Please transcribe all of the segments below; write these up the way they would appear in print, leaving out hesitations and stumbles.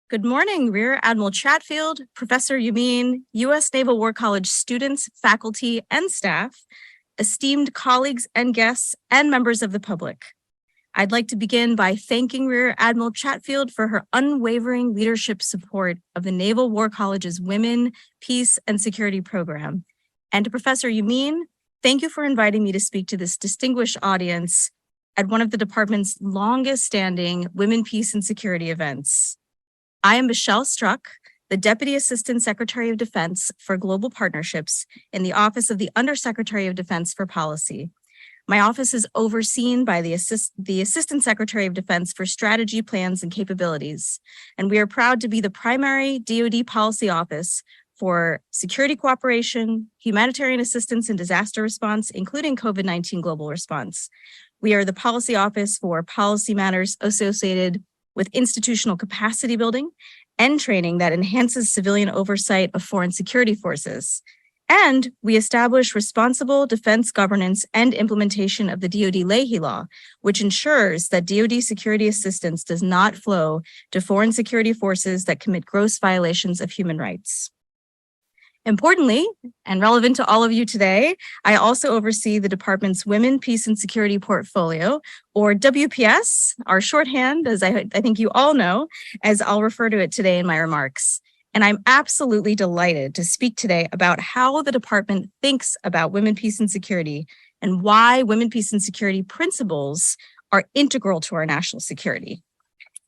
Good morning, Rear Admiral Chatfield, Professor Yameen, U.S. Naval War College students, faculty, and staff, esteemed colleagues and guests, and members of the public. I'd like to begin by thanking Rear Admiral Chatfield for her unwavering leadership support of the Naval War College's Women, Peace, and Security program. And to Professor Yameen, thank you for inviting me to speak to this distinguished audience at one of the department's longest-standing Women, Peace, and Security events. I am Michelle Strucke, the Deputy Assistant Secretary of Defense for Global Partnerships in the Office of the Undersecretary of Defense for Policy. My office is overseen by the Assistant Secretary of Defense for Strategy, Plans, and Capabilities, and we are proud to be the primary DoD policy office for security cooperation, humanitarian assistance and disaster response, including COVID-19 global response. We are the policy office for policy matters associated with institutional capacity building and training that enhances civilian oversight of foreign security forces. And we establish responsible defense governance and implementation of the DoD Leahy Law, which ensures that DoD security assistance does not flow to foreign security forces that commit gross violations of human rights. Importantly, and relevant to all of you today, I also oversee the department's Women, Peace, and Security portfolio, or WPS, our shorthand, as I think you all know, as I'll refer to it today in my remarks. And I'm absolutely delighted to speak today about how the department thinks about women, peace, and security, and why women, peace, and security principles are integral to our national security.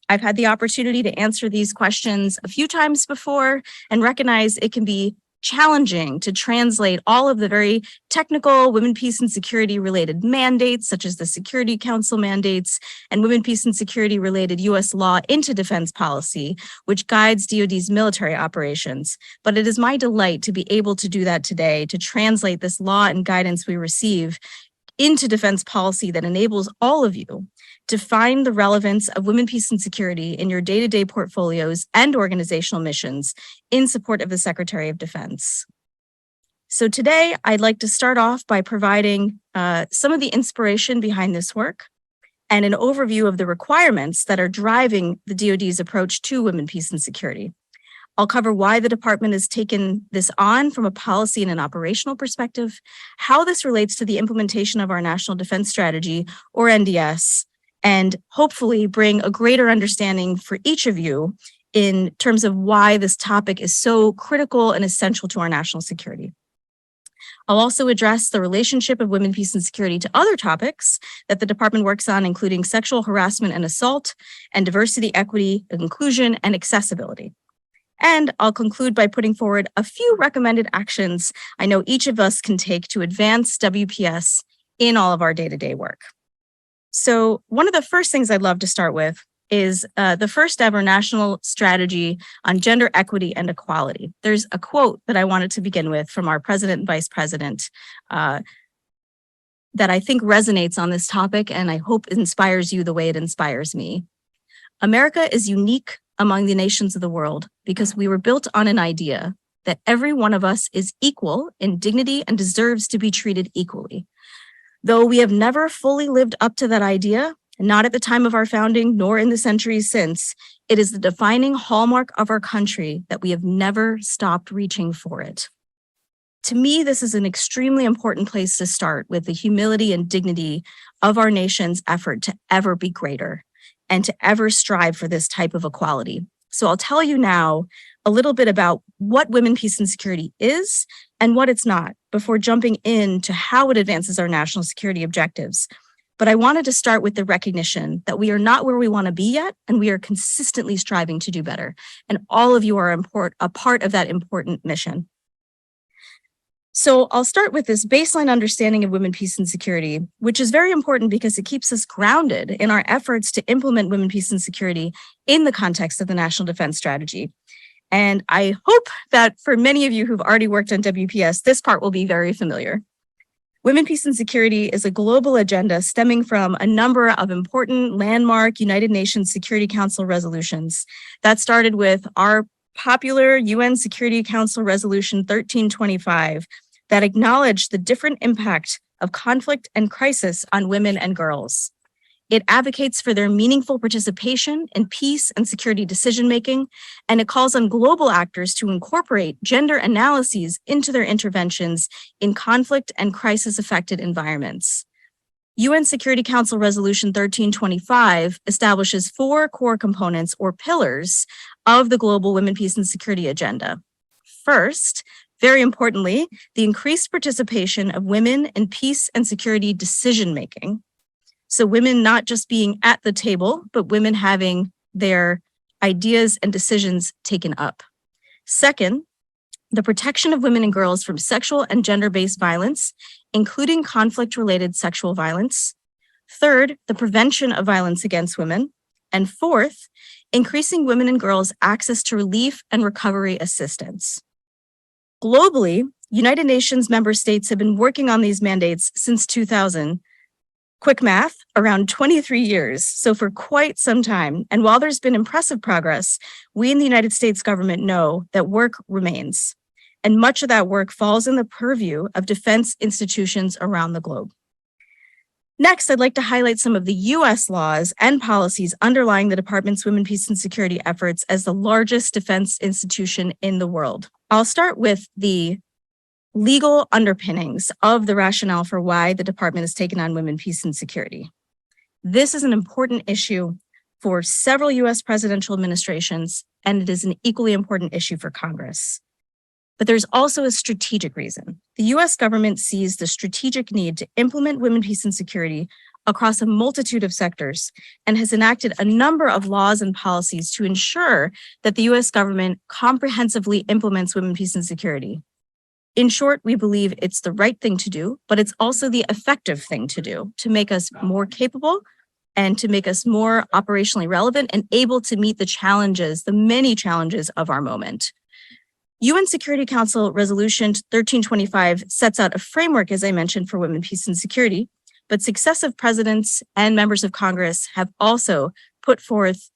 I've had the opportunity to answer these questions a few times before and recognize it can be challenging to translate all of the very technical women, peace, and security related mandates, such as the Security Council mandates and women, peace, and security related U.S. law into defense policy, which guides DoD's military operations. But it is my delight to be able to do that today, to translate this law and guidance we receive into defense policy that enables all of you to find the relevance of women, peace, and security in your day-to-day portfolios and organizational missions in support of the Secretary of Defense. So today, I'd like to start off by providing some of the inspiration behind this work and an overview of the requirements that are driving the DoD's approach to women, peace, and security. I'll cover why the department has taken this on from a policy and an operational perspective, how this relates to the implementation of our National Defense Strategy, or NDS, and hopefully bring a greater understanding for each of you in terms of why this topic is so critical and essential to our national security. I'll also address the relationship of women, peace, and security to other topics that the department works on, including sexual harassment and assault, and diversity, equity, inclusion, and accessibility. And I'll conclude by putting forward a few recommended actions I know each of us can take to advance WPS in all of our day-to-day work. So one of the first things I'd love to start with is the first ever national strategy on gender equity and equality. There's a quote that I wanted to begin with from our president and vice president that I think resonates on this topic, and I hope inspires you the way it inspires me. America is unique among the nations of the world because we were built on an idea that every one of us is equal in dignity and deserves to be treated equally. Though we have never fully lived up to that idea, not at the time of our founding, nor in the centuries since, it is the defining hallmark of our country that we have never stopped reaching for it. To me, this is an extremely important place to start, with the humility and dignity of our nation's effort to ever be greater and to ever strive for this type of equality. So I'll tell you now a little bit about what women, peace, and security is and what it's not before jumping into how it advances our national security objectives. But I wanted to start with the recognition that we are not where we want to be yet, and we are consistently striving to do better. And all of you are a part of that important mission. So I'll start with this baseline understanding of women, peace, and security, which is very important because it keeps us grounded in our efforts to implement women, peace, and security in the context of the National Defense Strategy. And I hope that for many of you who've already worked on WPS, this part will be very familiar. Women, Peace, and Security is a global agenda stemming from a number of important landmark United Nations Security Council resolutions that started with our popular UN Security Council Resolution 1325 that acknowledged the different impact of conflict and crisis on women and girls. It advocates for their meaningful participation in peace and security decision-making, and it calls on global actors to incorporate gender analyses into their interventions in conflict and crisis-affected environments. UN Security Council Resolution 1325 establishes 4 core components or pillars of the global women, peace, and security agenda. First, very importantly, the increased participation of women in peace and security decision-making. So women not just being at the table, but women having their ideas and decisions taken up. Second, the protection of women and girls from sexual and gender-based violence, including conflict-related sexual violence. Third, the prevention of violence against women. And fourth, increasing women and girls' access to relief and recovery assistance. Globally, United Nations member states have been working on these mandates since 2000. Quick math, around 23 years, so for quite some time. And while there's been impressive progress, we in the United States government know that work remains. And much of that work falls in the purview of defense institutions around the globe. Next, I'd like to highlight some of the US laws and policies underlying the Department's Women, Peace, and Security efforts as the largest defense institution in the world. I'll start with the legal underpinnings of the rationale for why the department has taken on women, peace, and security. This is an important issue for several US presidential administrations, and it is an equally important issue for Congress. But there's also a strategic reason. The US government sees the strategic need to implement women, peace, and security across a multitude of sectors and has enacted a number of laws and policies to ensure that the US government comprehensively implements women, peace, and security. In short, we believe it's the right thing to do, but it's also the effective thing to do to make us more capable and to make us more operationally relevant and able to meet the challenges, the many challenges of our moment. UN Security Council Resolution 1325 sets out a framework, as I mentioned, for women, peace, and security, but successive presidents and members of Congress have also put forth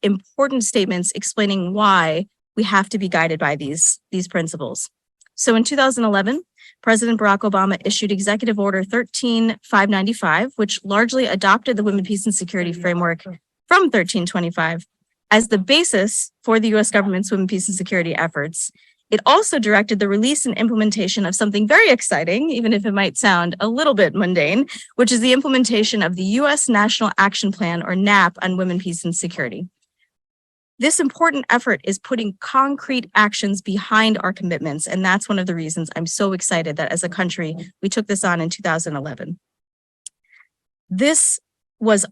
important statements explaining why we have to be guided by these principles. So in 2011, President Barack Obama issued Executive Order 13595, which largely adopted the Women, Peace, and Security framework from 1325 as the basis for the US government's women, peace, and security efforts. It also directed the release and implementation of something very exciting, even if it might sound a little bit mundane, which is the implementation of the US National Action Plan, or NAP, on women, peace, and security. This important effort is putting concrete actions behind our commitments, and that's one of the reasons I'm so excited that as a country, we took this on in 2011. This was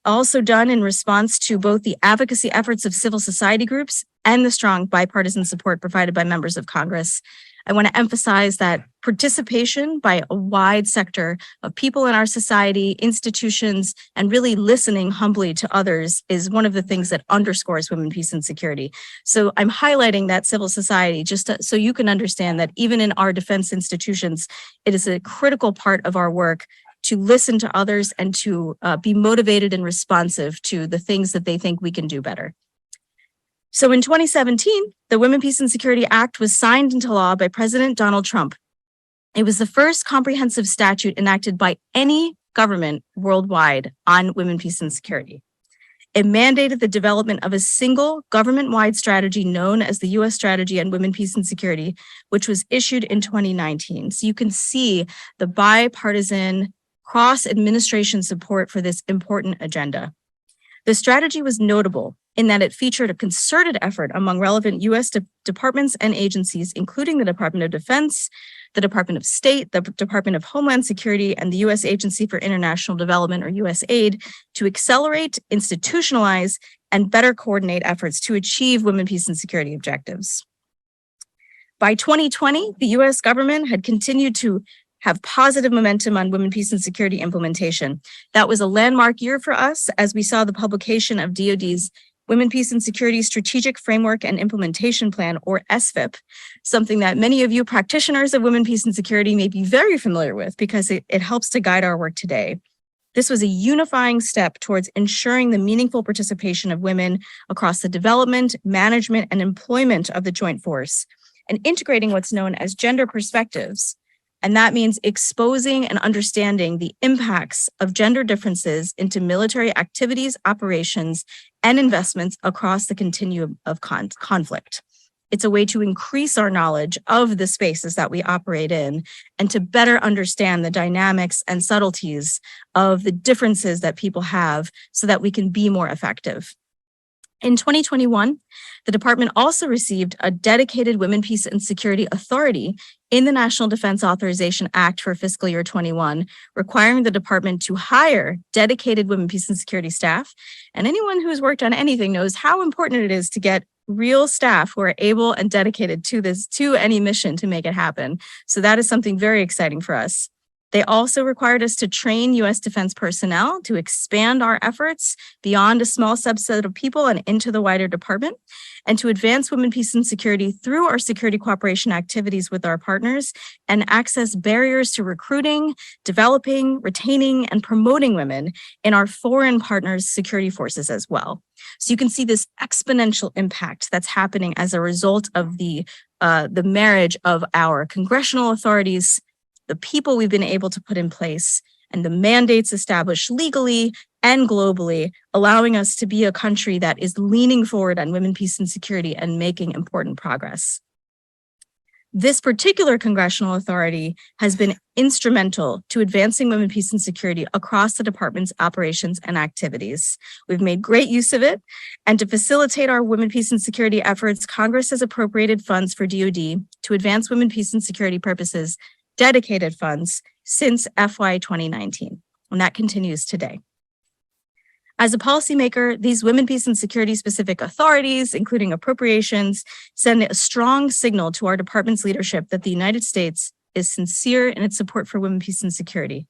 also done in response to both the advocacy efforts of civil society groups and the strong bipartisan support provided by members of Congress. I want to emphasize that participation by a wide sector of people in our society, institutions, and really listening humbly to others is one of the things that underscores women, peace, and security. So I'm highlighting that civil society just so you can understand that even in our defense institutions, it is a critical part of our work to listen to others and to be motivated and responsive to the things that they think we can do better. So in 2017, the Women, Peace, and Security Act was signed into law by President Donald Trump. It was the first comprehensive statute enacted by any government worldwide on women, peace, and security. It mandated the development of a single government-wide strategy known as the U.S. Strategy on Women, Peace, and Security, which was issued in 2019. So you can see the bipartisan cross-administration support for this important agenda. The strategy was notable in that it featured a concerted effort among relevant U.S. departments and agencies, including the Department of Defense, the Department of State, the Department of Homeland Security, and the U.S. Agency for International Development, or USAID, to accelerate, institutionalize, and better coordinate efforts to achieve women, peace, and security objectives. By 2020, the U.S. government had continued to have positive momentum on women, peace, and security implementation. That was a landmark year for us as we saw the publication of DoD's Women, Peace, and Security Strategic Framework and Implementation Plan, or SFIP, something that many of you practitioners of women, peace, and security may be very familiar with because it helps to guide our work today. This was a unifying step towards ensuring the meaningful participation of women across the development, management, and employment of the joint force, and integrating what's known as gender perspectives And that means exposing and understanding the impacts of gender differences into military activities, operations, and investments across the continuum of conflict. It's a way to increase our knowledge of the spaces that we operate in and to better understand the dynamics and subtleties of the differences that people have so that we can be more effective. In 2021, the department also received a dedicated Women, Peace, and Security Authority in the National Defense Authorization Act for fiscal year 21, requiring the department to hire dedicated Women, Peace, and Security staff. And anyone who's worked on anything knows how important it is to get real staff who are able and dedicated to any mission to make it happen. So that is something very exciting for us. They also required us to train U.S. defense personnel to expand our efforts beyond a small subset of people and into the wider department, and to advance women, peace, and security through our security cooperation activities with our partners and access barriers to recruiting, developing, retaining, and promoting women in our foreign partners' security forces as well. So you can see this exponential impact that's happening as a result of the marriage of our congressional authorities, the people we've been able to put in place, and the mandates established legally and globally, allowing us to be a country that is leaning forward on women, peace, and security and making important progress. This particular congressional authority has been instrumental to advancing women, peace, and security across the department's operations and activities. We've made great use of it, and to facilitate our women, peace, and security efforts, Congress has appropriated funds for DoD to advance women, peace, and security purposes, dedicated funds since FY 2019, and that continues today. As a policymaker, these women, peace, and security specific authorities, including appropriations, send a strong signal to our department's leadership that the United States is sincere in its support for women, peace, and security.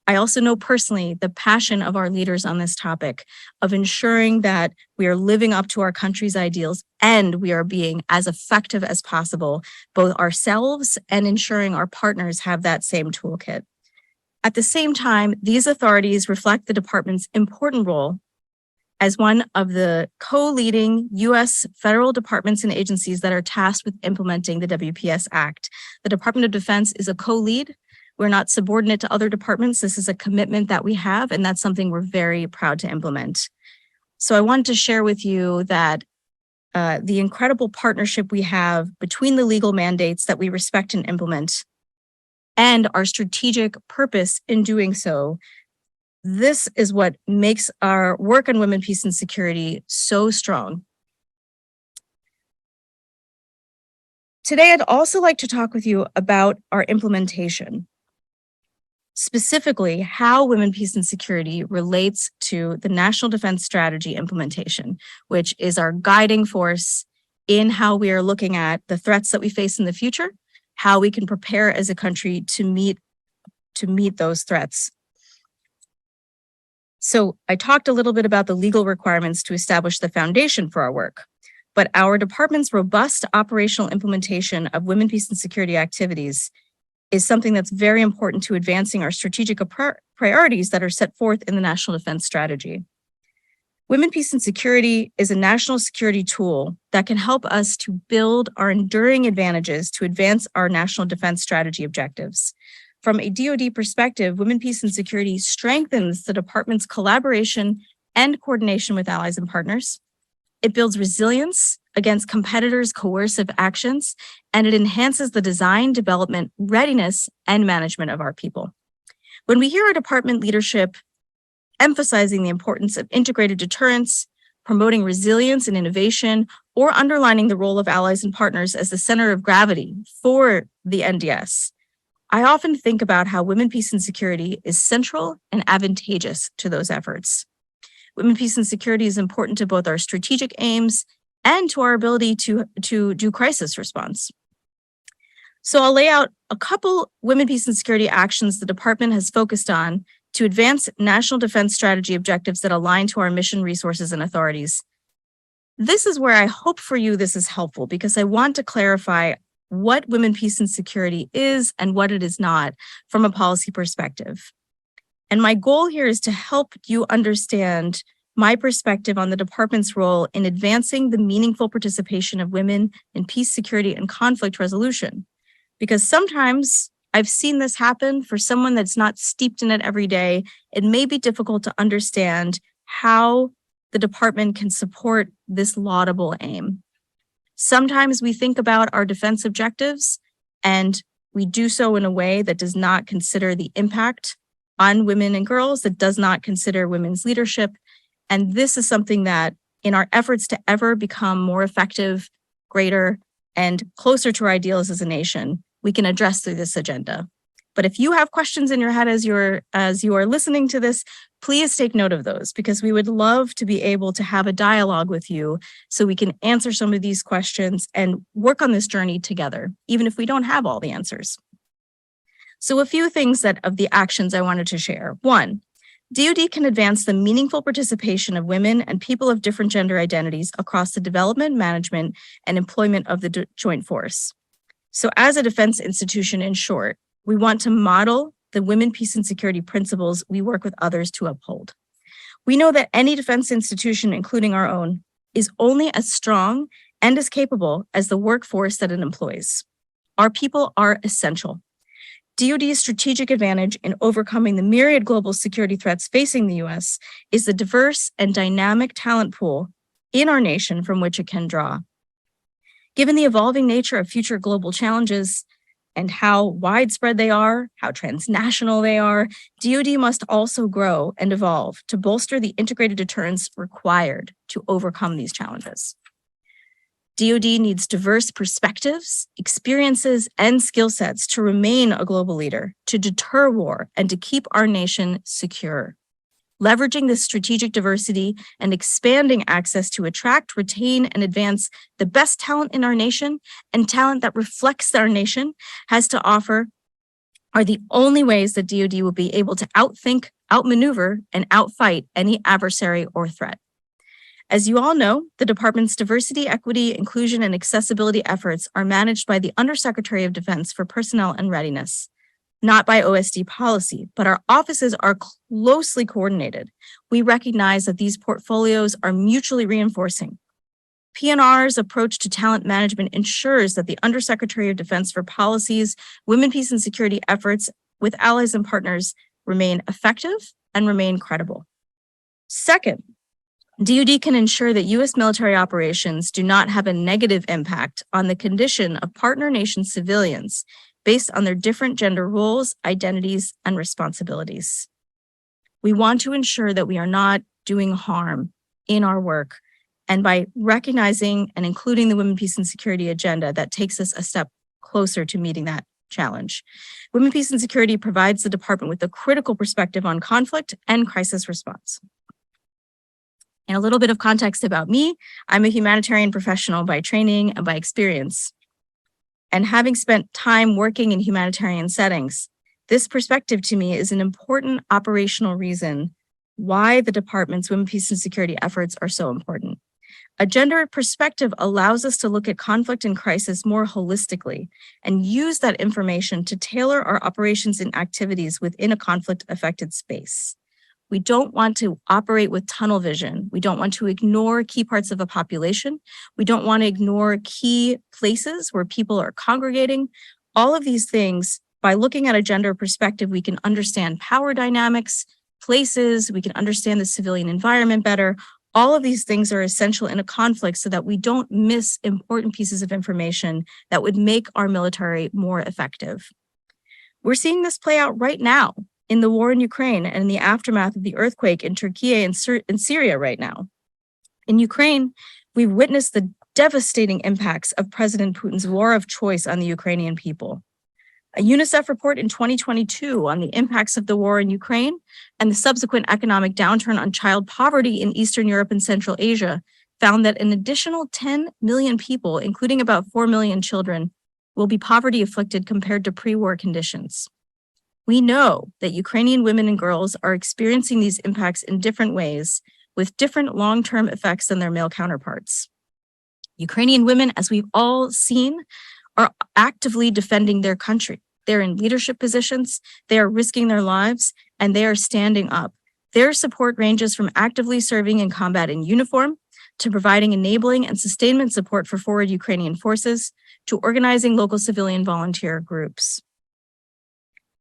I also know personally the passion of our leaders on this topic of ensuring that we are living up to our country's ideals and we are being as effective as possible, both ourselves and ensuring our partners have that same toolkit. At the same time, these authorities reflect the department's important role as one of the co-leading U.S. federal departments and agencies that are tasked with implementing the WPS Act. The Department of Defense is a co-lead. We're not subordinate to other departments. This is a commitment that we have, and that's something we're very proud to implement. So I wanted to share with you that the incredible partnership we have between the legal mandates that we respect and implement and our strategic purpose in doing so. This is what makes our work on women, peace, and security so strong. Today, I'd also like to talk with you about our implementation. Specifically, how women, peace, and security relates to the National Defense Strategy implementation, which is our guiding force in how we are looking at the threats that we face in the future, how we can prepare as a country to meet those threats. So I talked a little bit about the legal requirements to establish the foundation for our work, but our department's robust operational implementation of women, peace, and security activities is something that's very important to advancing our strategic priorities that are set forth in the National Defense Strategy. Women, Peace, and Security is a national security tool that can help us to build our enduring advantages to advance our national defense strategy objectives. From a DoD perspective, Women, Peace, and Security strengthens the department's collaboration and coordination with allies and partners. It builds resilience against competitors' coercive actions, and it enhances the design, development, readiness, and management of our people. When we hear our department leadership emphasizing the importance of integrated deterrence, promoting resilience and innovation, or underlining the role of allies and partners as the center of gravity for the NDS, I often think about how Women, Peace, and Security is central and advantageous to those efforts. Women, Peace, and Security is important to both our strategic aims and to our ability to do crisis response. So I'll lay out a couple Women, Peace, and Security actions the department has focused on to advance national defense strategy objectives that align to our mission, resources, and authorities. This is where I hope for you this is helpful because I want to clarify what Women, Peace, and Security is and what it is not from a policy perspective. And my goal here is to help you understand my perspective on the department's role in advancing the meaningful participation of women in peace, security, and conflict resolution. Because sometimes I've seen this happen. For someone that's not steeped in it every day, it may be difficult to understand how the department can support this laudable aim. Sometimes we think about our defense objectives, and we do so in a way that does not consider the impact on women and girls, that does not consider women's leadership. And this is something that, in our efforts to ever become more effective, greater, and closer to our ideals as a nation, we can address through this agenda. But if you have questions in your head as you are listening to this, please take note of those, because we would love to be able to have a dialogue with you so we can answer some of these questions and work on this journey together, even if we don't have all the answers. So a few things of the actions I wanted to share. One, DoD can advance the meaningful participation of women and people of different gender identities across the development, management, and employment of the joint force. So as a defense institution, in short, we want to model the women, peace, and security principles we work with others to uphold. We know that any defense institution, including our own, is only as strong and as capable as the workforce that it employs. Our people are essential. DoD's strategic advantage in overcoming the myriad global security threats facing the U.S. is the diverse and dynamic talent pool in our nation from which it can draw. Given the evolving nature of future global challenges and how widespread they are, how transnational they are, DoD must also grow and evolve to bolster the integrated deterrence required to overcome these challenges. DoD needs diverse perspectives, experiences, and skill sets to remain a global leader, to deter war, and to keep our nation secure. Leveraging this strategic diversity and expanding access to attract, retain, and advance the best talent in our nation and talent that reflects our nation has to offer are the only ways that DoD will be able to outthink, outmaneuver, and outfight any adversary or threat. As you all know, the department's diversity, equity, inclusion, and accessibility efforts are managed by the Undersecretary of Defense for Personnel and Readiness, not by OSD policy, but our offices are closely coordinated. We recognize that these portfolios are mutually reinforcing. PNR's approach to talent management ensures that the Undersecretary of Defense for Policy's women, peace, and security efforts with allies and partners remain effective and remain credible. Second, DoD can ensure that U.S. military operations do not have a negative impact on the condition of partner nation civilians based on their different gender roles, identities, and responsibilities. We want to ensure that we are not doing harm in our work, and by recognizing and including the Women, Peace, and Security agenda, that takes us a step closer to meeting that challenge. Women, Peace, and Security provides the department with a critical perspective on conflict and crisis response. And a little bit of context about me, I'm a humanitarian professional by training and by experience. And having spent time working in humanitarian settings, this perspective to me is an important operational reason why the department's women, peace, and security efforts are so important. A gender perspective allows us to look at conflict and crisis more holistically and use that information to tailor our operations and activities within a conflict-affected space. We don't want to operate with tunnel vision. We don't want to ignore key parts of a population. We don't want to ignore key places where people are congregating. All of these things, by looking at a gender perspective, we can understand power dynamics, places, we can understand the civilian environment better. All of these things are essential in a conflict so that we don't miss important pieces of information that would make our military more effective. We're seeing this play out right now in the war in Ukraine and in the aftermath of the earthquake in Turkey and in Syria right now. In Ukraine, we've witnessed the devastating impacts of President Putin's war of choice on the Ukrainian people. A UNICEF report in 2022 on the impacts of the war in Ukraine and the subsequent economic downturn on child poverty in Eastern Europe and Central Asia found that an additional 10 million people, including about 4 million children, will be poverty afflicted compared to pre-war conditions. We know that Ukrainian women and girls are experiencing these impacts in different ways with different long-term effects than their male counterparts. Ukrainian women, as we've all seen, are actively defending their country. They're in leadership positions, they are risking their lives, and they are standing up. Their support ranges from actively serving in combat in uniform to providing enabling and sustainment support for forward Ukrainian forces to organizing local civilian volunteer groups.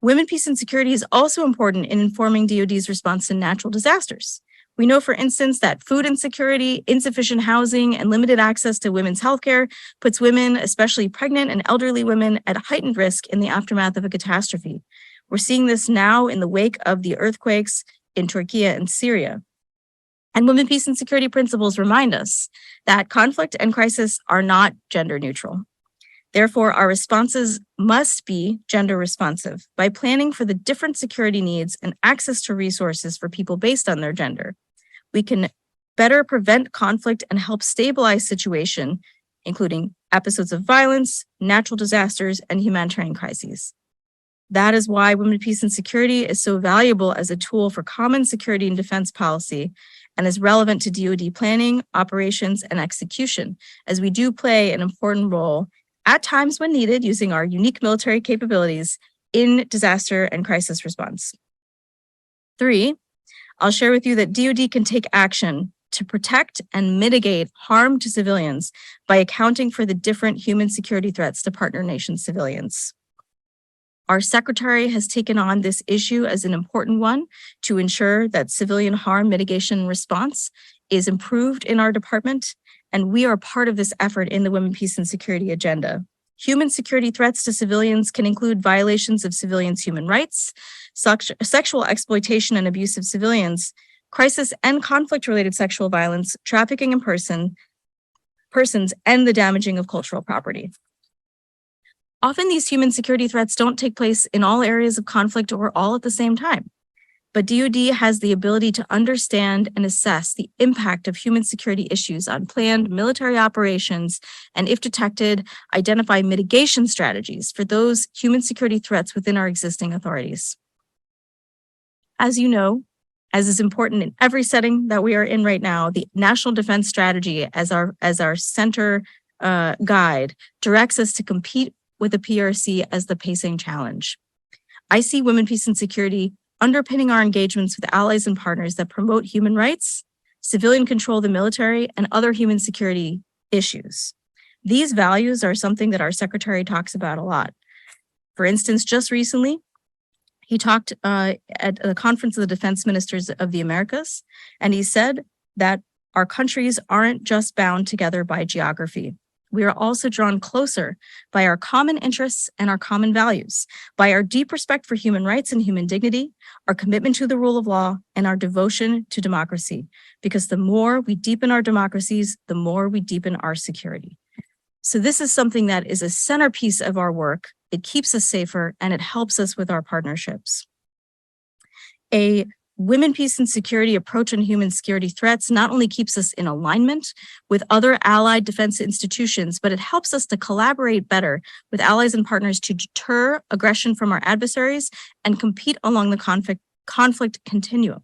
Women, peace, and security is also important in informing DoD's response to natural disasters. We know, for instance, that food insecurity, insufficient housing, and limited access to women's healthcare puts women, especially pregnant and elderly women, at heightened risk in the aftermath of a catastrophe. We're seeing this now in the wake of the earthquakes in Turkey and Syria. And women, peace, and security principles remind us that conflict and crisis are not gender neutral. Therefore, our responses must be gender responsive by planning for the different security needs and access to resources for people based on their gender. We can better prevent conflict and help stabilize situation, including episodes of violence, natural disasters, and humanitarian crises. That is why women, peace, and security is so valuable as a tool for common security and defense policy and is relevant to DoD planning, operations, and execution, as we do play an important role at times when needed using our unique military capabilities in disaster and crisis response. 3, I'll share with you that DoD can take action to protect and mitigate harm to civilians by accounting for the different human security threats to partner nation civilians. Our secretary has taken on this issue as an important one to ensure that civilian harm mitigation response is improved in our department, and we are part of this effort in the Women, Peace, and Security agenda. Human security threats to civilians can include violations of civilians' human rights, sexual exploitation and abuse of civilians, crisis and conflict-related sexual violence, trafficking in persons, and the damaging of cultural property. Often these human security threats don't take place in all areas of conflict or all at the same time. But DoD has the ability to understand and assess the impact of human security issues on planned military operations, and if detected, identify mitigation strategies for those human security threats within our existing authorities. As you know, as is important in every setting that we are in right now, the National Defense Strategy as our center guide directs us to compete with the PRC as the pacing challenge. I see women, peace, and security underpinning our engagements with allies and partners that promote human rights, civilian control of the military, and other human security issues. These values are something that our secretary talks about a lot. For instance, just recently, he talked at the Conference of the Defense Ministers of the Americas, and he said that our countries aren't just bound together by geography. We are also drawn closer by our common interests and our common values, by our deep respect for human rights and human dignity, our commitment to the rule of law, and our devotion to democracy. Because the more we deepen our democracies, the more we deepen our security. So this is something that is a centerpiece of our work. It keeps us safer, and it helps us with our partnerships. A women, peace, and security approach on human security threats not only keeps us in alignment with other allied defense institutions, but it helps us to collaborate better with allies and partners to deter aggression from our adversaries and compete along the conflict continuum.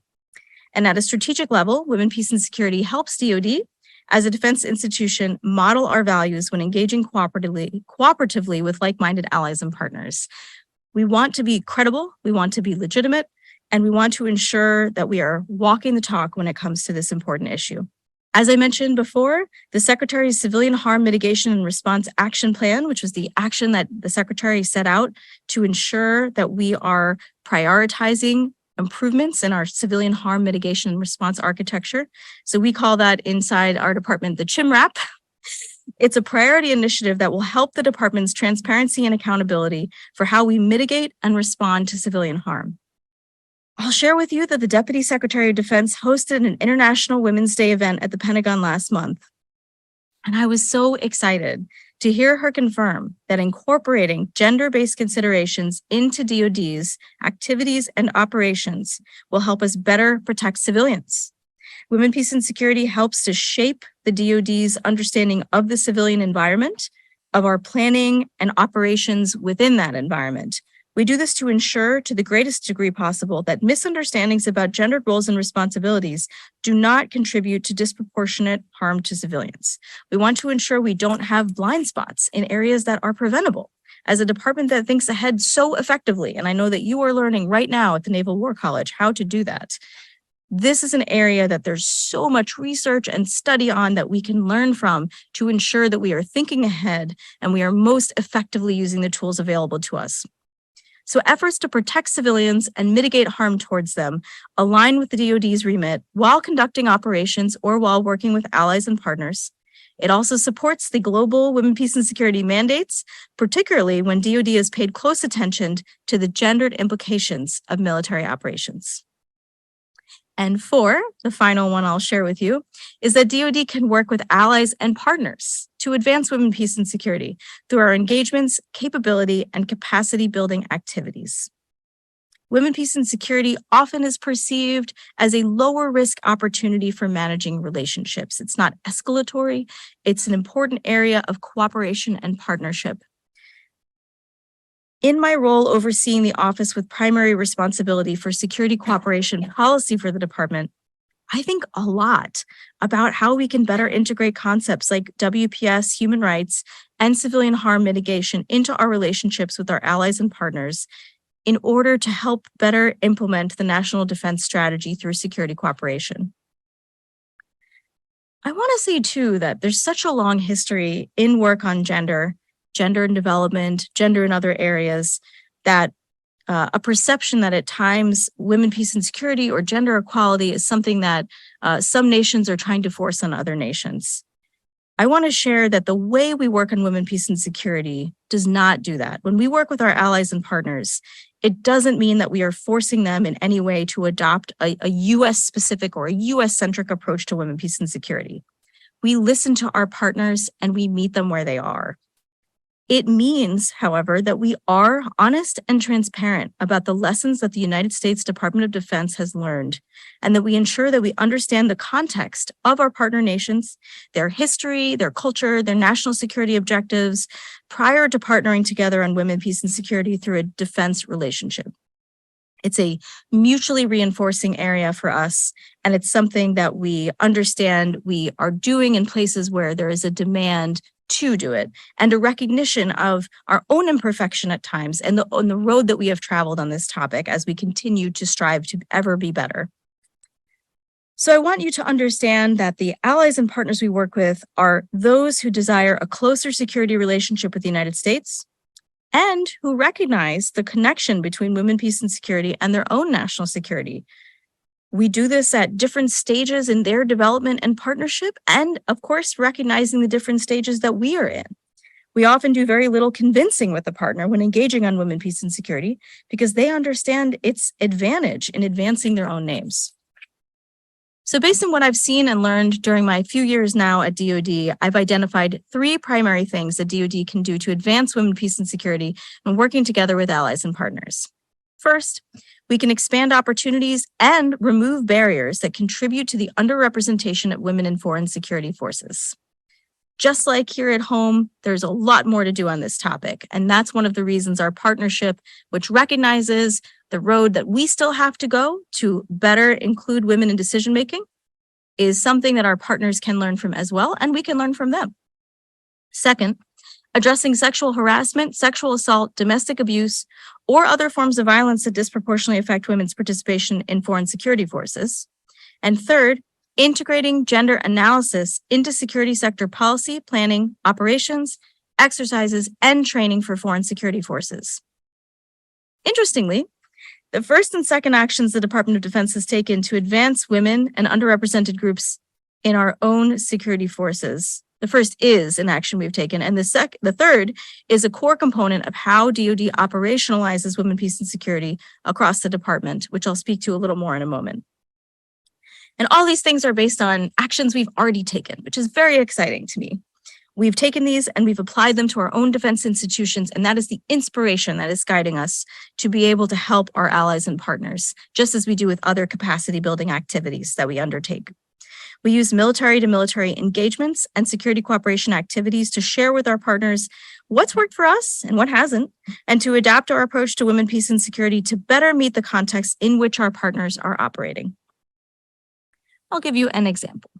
And at a strategic level, women, peace, and security helps DoD as a defense institution model our values when engaging cooperatively with like-minded allies and partners. We want to be credible, we want to be legitimate, and we want to ensure that we are walking the talk when it comes to this important issue. As I mentioned before, the Secretary's Civilian Harm Mitigation and Response Action Plan, which was the action that the Secretary set out to ensure that we are prioritizing improvements in our civilian harm mitigation and response architecture. So we call that inside our department the CHIMRAP. It's a priority initiative that will help the department's transparency and accountability for how we mitigate and respond to civilian harm. I'll share with you that the Deputy Secretary of Defense hosted an International Women's Day event at the Pentagon last month. And I was so excited to hear her confirm that incorporating gender-based considerations into DoD's activities and operations will help us better protect civilians. Women, Peace, and Security helps to shape the DoD's understanding of the civilian environment, of our planning and operations within that environment. We do this to ensure, to the greatest degree possible, that misunderstandings about gendered roles and responsibilities do not contribute to disproportionate harm to civilians. We want to ensure we don't have blind spots in areas that are preventable. As a department that thinks ahead so effectively, and I know that you are learning right now at the Naval War College how to do that, this is an area that there's so much research and study on that we can learn from to ensure that we are thinking ahead and we are most effectively using the tools available to us. So efforts to protect civilians and mitigate harm towards them align with the DoD's remit while conducting operations or while working with allies and partners. It also supports the global women, peace, and security mandates, particularly when DoD has paid close attention to the gendered implications of military operations. And four, the final one I'll share with you, is that DoD can work with allies and partners to advance women, peace, and security through our engagements, capability, and capacity building activities. Women, peace, and security often is perceived as a lower risk opportunity for managing relationships. It's not escalatory. It's an important area of cooperation and partnership. In my role overseeing the office with primary responsibility for security cooperation policy for the department, I think a lot about how we can better integrate concepts like WPS, human rights, and civilian harm mitigation into our relationships with our allies and partners in order to help better implement the national defense strategy through security cooperation. I want to say too that there's such a long history in work on gender and development, gender in other areas, that a perception that at times women, peace, and security or gender equality is something that some nations are trying to force on other nations. I want to share that the way we work on women, peace, and security does not do that. When we work with our allies and partners, it doesn't mean that we are forcing them in any way to adopt a US specific or a US centric approach to women, peace, and security. We listen to our partners and we meet them where they are. It means, however, that we are honest and transparent about the lessons that the United States Department of Defense has learned, and that we ensure that we understand the context of our partner nations, their history, their culture, their national security objectives, prior to partnering together on women, peace, and security through a defense relationship. It's a mutually reinforcing area for us, and it's something that we understand we are doing in places where there is a demand to do it, and a recognition of our own imperfection at times and on the road that we have traveled on this topic as we continue to strive to ever be better. So I want you to understand that the allies and partners we work with are those who desire a closer security relationship with the United States and who recognize the connection between women, peace, and security and their own national security. We do this at different stages in their development and partnership, and of course, recognizing the different stages that we are in. We often do very little convincing with a partner when engaging on women, peace, and security because they understand its advantage in advancing their own names. So based on what I've seen and learned during my few years now at DoD, I've identified three primary things that DoD can do to advance women, peace, and security when working together with allies and partners. First, we can expand opportunities and remove barriers that contribute to the underrepresentation of women in foreign security forces. Just like here at home, there's a lot more to do on this topic, and that's one of the reasons our partnership, which recognizes the road that we still have to go to better include women in decision-making, is something that our partners can learn from as well, and we can learn from them. Second, addressing sexual harassment, sexual assault, domestic abuse, or other forms of violence that disproportionately affect women's participation in foreign security forces. And third, integrating gender analysis into security sector policy, planning, operations, exercises, and training for foreign security forces. Interestingly, the first and second actions the Department of Defense has taken to advance women and underrepresented groups in our own security forces. The first is an action we've taken, and the third is a core component of how DoD operationalizes women, peace, and security across the department, which I'll speak to a little more in a moment. And all these things are based on actions we've already taken, which is very exciting to me. We've taken these and we've applied them to our own defense institutions, and that is the inspiration that is guiding us to be able to help our allies and partners, just as we do with other capacity building activities that we undertake. We use military to military engagements and security cooperation activities to share with our partners what's worked for us and what hasn't, and to adapt our approach to women, peace, and security to better meet the context in which our partners are operating. I'll give you an example.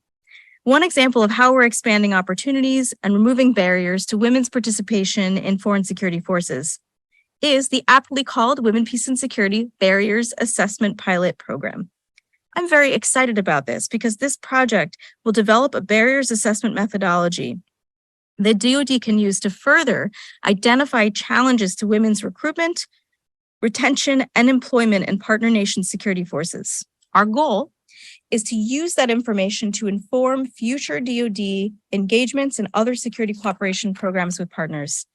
One example of how we're expanding opportunities and removing barriers to women's participation in foreign security forces is the aptly called Women, Peace, and Security Barriers Assessment Pilot Program. I'm very excited about this because this project will develop a barriers assessment methodology that DoD can use to further identify challenges to women's recruitment, retention, and employment in partner nation security forces. Our goal is to use that information to inform future DoD engagements and other security cooperation programs with partners.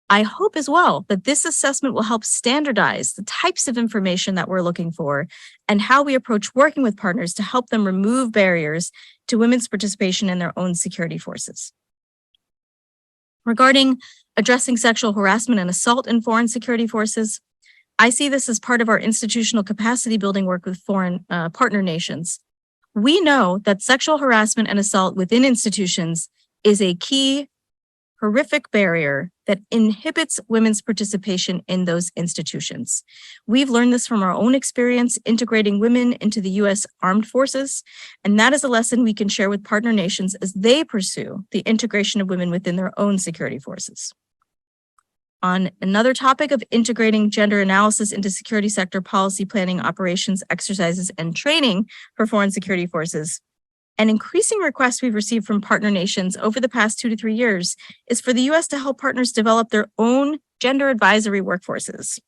I hope as well that this assessment will help standardize the types of information that we're looking for and how we approach working with partners to help them remove barriers to women's participation in their own security forces. Regarding addressing sexual harassment and assault in foreign security forces, I see this as part of our institutional capacity building work with foreign partner nations. We know that sexual harassment and assault within institutions is a key horrific barrier that inhibits women's participation in those institutions. We've learned this from our own experience integrating women into the U.S. Armed Forces, and that is a lesson we can share with partner nations as they pursue the integration of women within their own security forces. On another topic of integrating gender analysis into security sector policy planning, operations, exercises, and training for foreign security forces, an increasing request we've received from partner nations over the past 2 to 3 years is for the U.S. to help partners develop their own gender advisory workforces.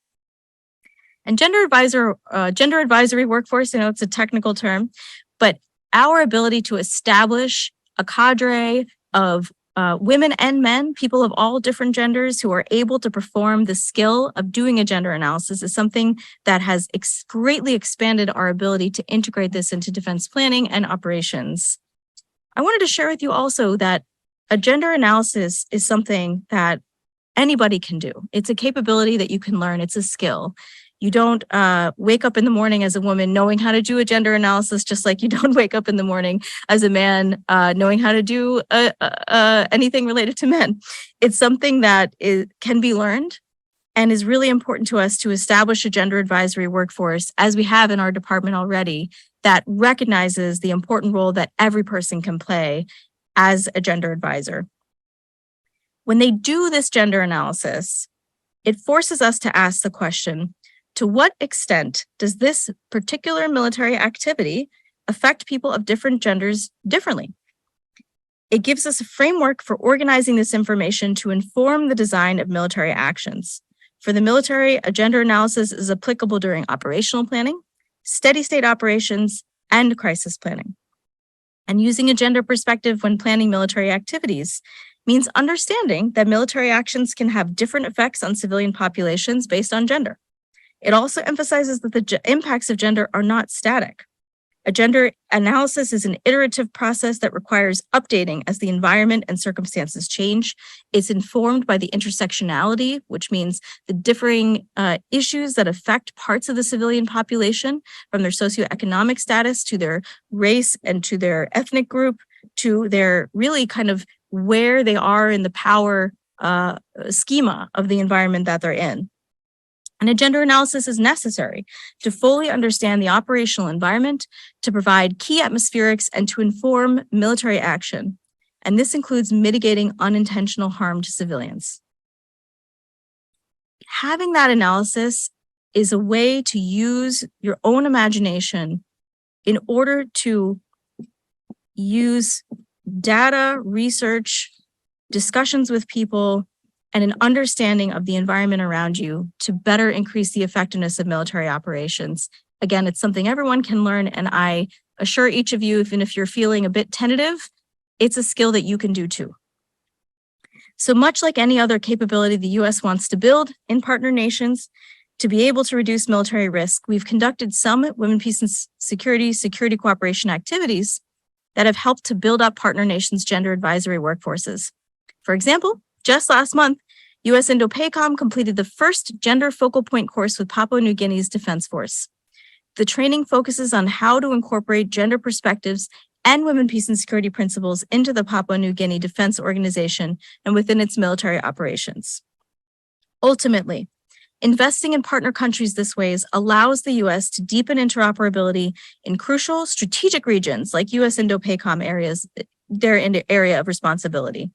And gender advisory workforce, I know it's a technical term, but our ability to establish a cadre of women and men, people of all different genders who are able to perform the skill of doing a gender analysis is something that has greatly expanded our ability to integrate this into defense planning and operations. I wanted to share with you also that a gender analysis is something that anybody can do. It's a capability that you can learn. It's a skill. You don't wake up in the morning as a woman knowing how to do a gender analysis, just like you don't wake up in the morning as a man knowing how to do anything related to men. It's something that can be learned and is really important to us to establish a gender advisory workforce, as we have in our department already, that recognizes the important role that every person can play as a gender advisor. When they do this gender analysis, it forces us to ask the question, to what extent does this particular military activity affect people of different genders differently? It gives us a framework for organizing this information to inform the design of military actions. For the military, a gender analysis is applicable during operational planning, steady state operations, and crisis planning. And using a gender perspective when planning military activities means understanding that military actions can have different effects on civilian populations based on gender. It also emphasizes that the impacts of gender are not static. A gender analysis is an iterative process that requires updating as the environment and circumstances change. It's informed by the intersectionality, which means the differing issues that affect parts of the civilian population, from their socioeconomic status to their race and to their ethnic group, to their really kind of where they are in the power schema of the environment that they're in. And a gender analysis is necessary to fully understand the operational environment, to provide key atmospherics, and to inform military action. And this includes mitigating unintentional harm to civilians. Having that analysis is a way to use your own imagination in order to use data, research, discussions with people, and an understanding of the environment around you to better increase the effectiveness of military operations. Again, it's something everyone can learn, and I assure each of you, even if you're feeling a bit tentative, it's a skill that you can do too. So much like any other capability the U.S. wants to build in partner nations to be able to reduce military risk, we've conducted some women, peace, and security cooperation activities that have helped to build up partner nations' gender advisory workforces. For example, just last month, U.S. Indo-PACOM completed the first gender focal point course with Papua New Guinea's Defense Force. The training focuses on how to incorporate gender perspectives and women, peace, and security principles into the Papua New Guinea Defense Organization and within its military operations. Ultimately, investing in partner countries this way allows the U.S. to deepen interoperability in crucial strategic regions like U.S. Indo-PACOM areas, their area of responsibility.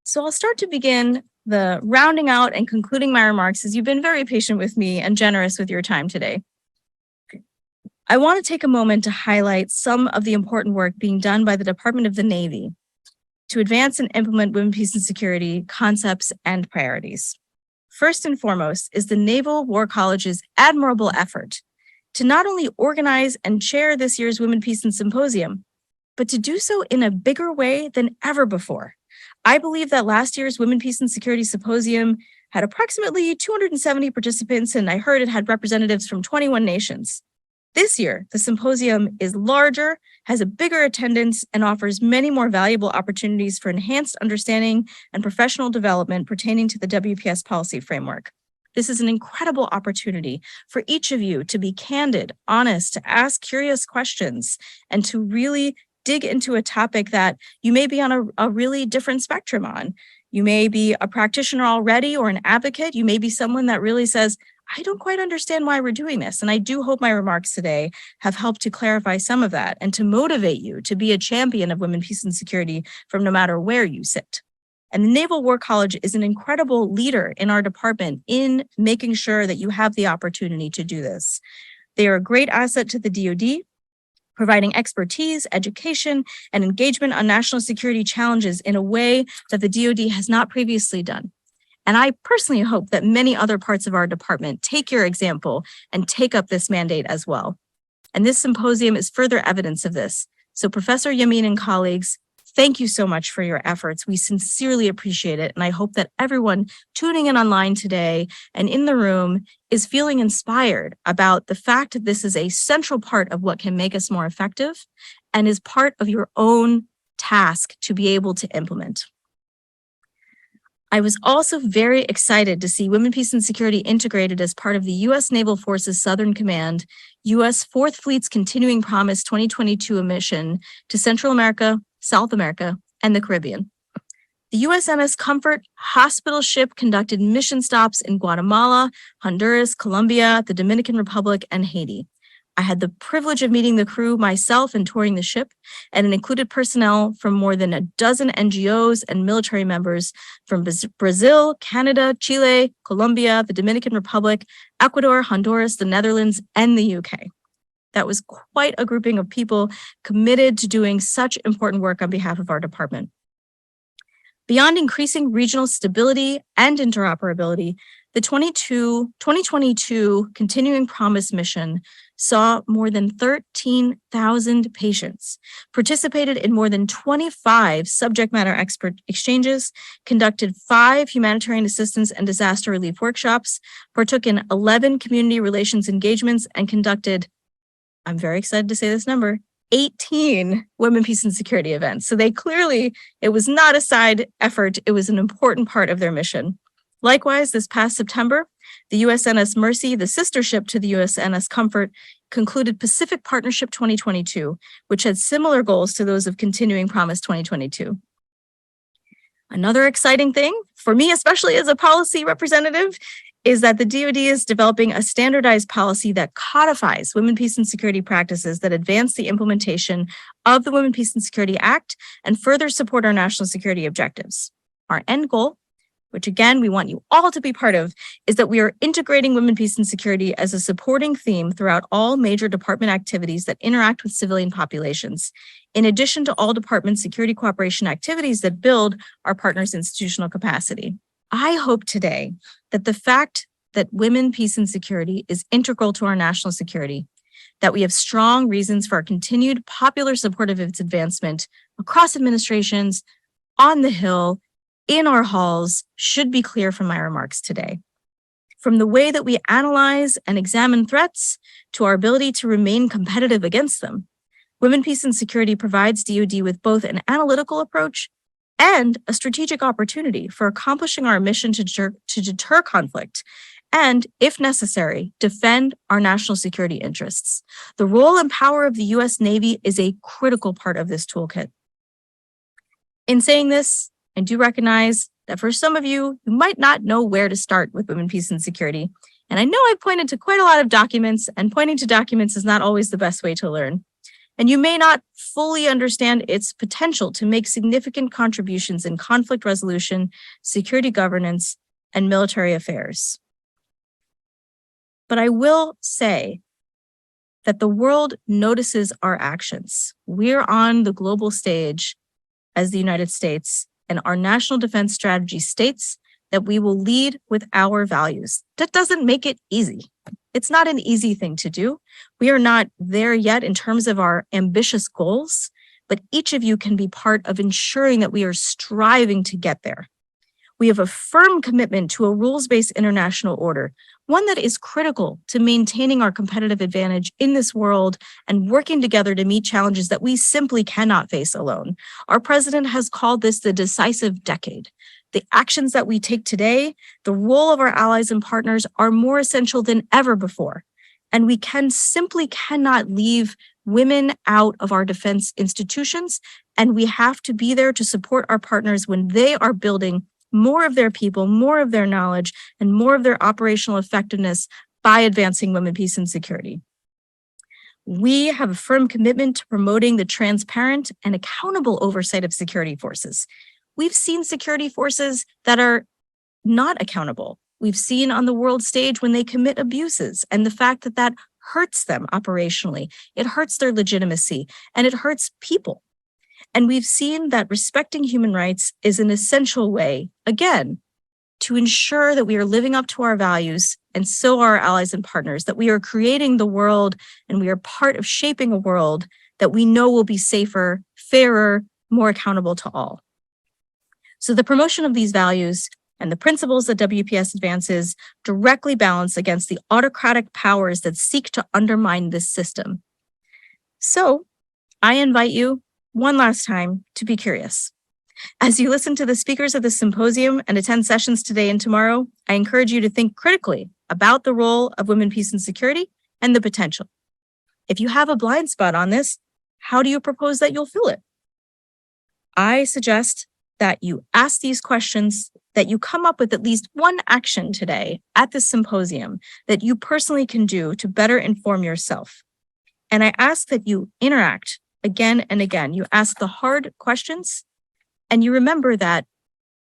So I'll start to begin the rounding out and concluding my remarks, as you've been very patient with me and generous with your time today. I want to take a moment to highlight some of the important work being done by the Department of the Navy to advance and implement women, peace, and security concepts and priorities. First and foremost is the Naval War College's admirable effort to not only organize and chair this year's Women, Peace, and Symposium, but to do so in a bigger way than ever before. I believe that last year's Women, Peace, and Security Symposium had approximately 270 participants, and I heard it had representatives from 21 nations. This year, the symposium is larger, has a bigger attendance, and offers many more valuable opportunities for enhanced understanding and professional development pertaining to the WPS policy framework. This is an incredible opportunity for each of you to be candid, honest, to ask curious questions, and to really dig into a topic that you may be on a really different spectrum on. You may be a practitioner already or an advocate. You may be someone that really says, I don't quite understand why we're doing this. And I do hope my remarks today have helped to clarify some of that and to motivate you to be a champion of women, peace, and security from no matter where you sit. And the Naval War College is an incredible leader in our department in making sure that you have the opportunity to do this. They are a great asset to the DoD, providing expertise, education, and engagement on national security challenges in a way that the DoD has not previously done. And I personally hope that many other parts of our department take your example and take up this mandate as well. And this symposium is further evidence of this. So Professor Yamin and colleagues, thank you so much for your efforts. We sincerely appreciate it. And I hope that everyone tuning in online today and in the room is feeling inspired about the fact that this is a central part of what can make us more effective and is part of your own task to be able to implement. I was also very excited to see Women, Peace, and Security integrated as part of the U.S. Naval Forces Southern Command, U.S. 4th Fleet's Continuing Promise 2022 mission to Central America, South America, and the Caribbean. The USNS Comfort hospital ship conducted mission stops in Guatemala, Honduras, Colombia, the Dominican Republic, and Haiti. I had the privilege of meeting the crew myself and touring the ship, and it included personnel from more than a dozen NGOs and military members from Brazil, Canada, Chile, Colombia, the Dominican Republic, Ecuador, Honduras, the Netherlands, and the UK. That was quite a grouping of people committed to doing such important work on behalf of our department. Beyond increasing regional stability and interoperability, the 2022 Continuing Promise mission saw more than 13,000 patients, participated in more than 25 subject matter expert exchanges, conducted 5 humanitarian assistance and disaster relief workshops, partook in 11 community relations engagements, and conducted, I'm very excited to say this number, 18 Women, Peace, and Security events. So it was not a side effort, it was an important part of their mission. Likewise, this past September, the USNS Mercy, the sister ship to the USNS Comfort, concluded Pacific Partnership 2022, which had similar goals to those of Continuing Promise 2022. Another exciting thing, for me, especially as a policy representative, is that the DoD is developing a standardized policy that codifies women, peace, and security practices that advance the implementation of the Women, Peace, and Security Act and further support our national security objectives. Our end goal, which again, we want you all to be part of, is that we are integrating women, peace, and security as a supporting theme throughout all major department activities that interact with civilian populations, in addition to all department security cooperation activities that build our partners' institutional capacity. I hope today that the fact that women, peace, and security is integral to our national security, that we have strong reasons for our continued popular support of its advancement across administrations, on the Hill, in our halls, should be clear from my remarks today. From the way that we analyze and examine threats to our ability to remain competitive against them, Women, Peace, and Security provides DoD with both an analytical approach and a strategic opportunity for accomplishing our mission to deter conflict and, if necessary, defend our national security interests. The role and power of the U.S. Navy is a critical part of this toolkit. In saying this, I do recognize that for some of you, you might not know where to start with Women, Peace, and Security. And I know I've pointed to quite a lot of documents, and pointing to documents is not always the best way to learn. And you may not fully understand its potential to make significant contributions in conflict resolution, security governance, and military affairs. But I will say that the world notices our actions. We're on the global stage as the United States, and our national defense strategy states that we will lead with our values. That doesn't make it easy. It's not an easy thing to do. We are not there yet in terms of our ambitious goals, but each of you can be part of ensuring that we are striving to get there. We have a firm commitment to a rules-based international order, one that is critical to maintaining our competitive advantage in this world and working together to meet challenges that we simply cannot face alone. Our president has called this the decisive decade. The actions that we take today, the role of our allies and partners are more essential than ever before. And we simply cannot leave women out of our defense institutions. And we have to be there to support our partners when they are building more of their people, more of their knowledge, and more of their operational effectiveness by advancing women, peace, and security. We have a firm commitment to promoting the transparent and accountable oversight of security forces. We've seen security forces that are not accountable. We've seen on the world stage when they commit abuses and the fact that that hurts them operationally. It hurts their legitimacy and it hurts people. And we've seen that respecting human rights is an essential way, again, to ensure that we are living up to our values and so are our allies and partners, that we are creating the world and we are part of shaping a world that we know will be safer, fairer, more accountable to all. So the promotion of these values and the principles that WPS advances directly balance against the autocratic powers that seek to undermine this system. So I invite you one last time to be curious. As you listen to the speakers of the symposium and attend sessions today and tomorrow, I encourage you to think critically about the role of women, peace, and security and the potential. If you have a blind spot on this, how do you propose that you'll fill it? I suggest that you ask these questions, that you come up with at least one action today at the symposium that you personally can do to better inform yourself. And I ask that you interact again and again. You ask the hard questions, and you remember that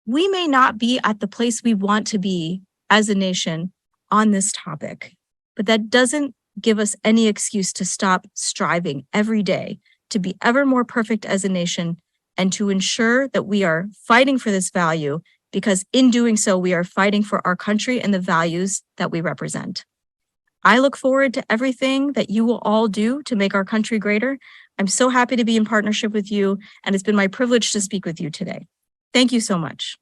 we may not be at the place we want to be as a nation on this topic, but that doesn't give us any excuse to stop striving every day to be ever more perfect as a nation and to ensure that we are fighting for this value, because in doing so, we are fighting for our country and the values that we represent. I look forward to everything that you will all do to make our country greater. I'm so happy to be in partnership with you, and it's been my privilege to speak with you today. Thank you so much.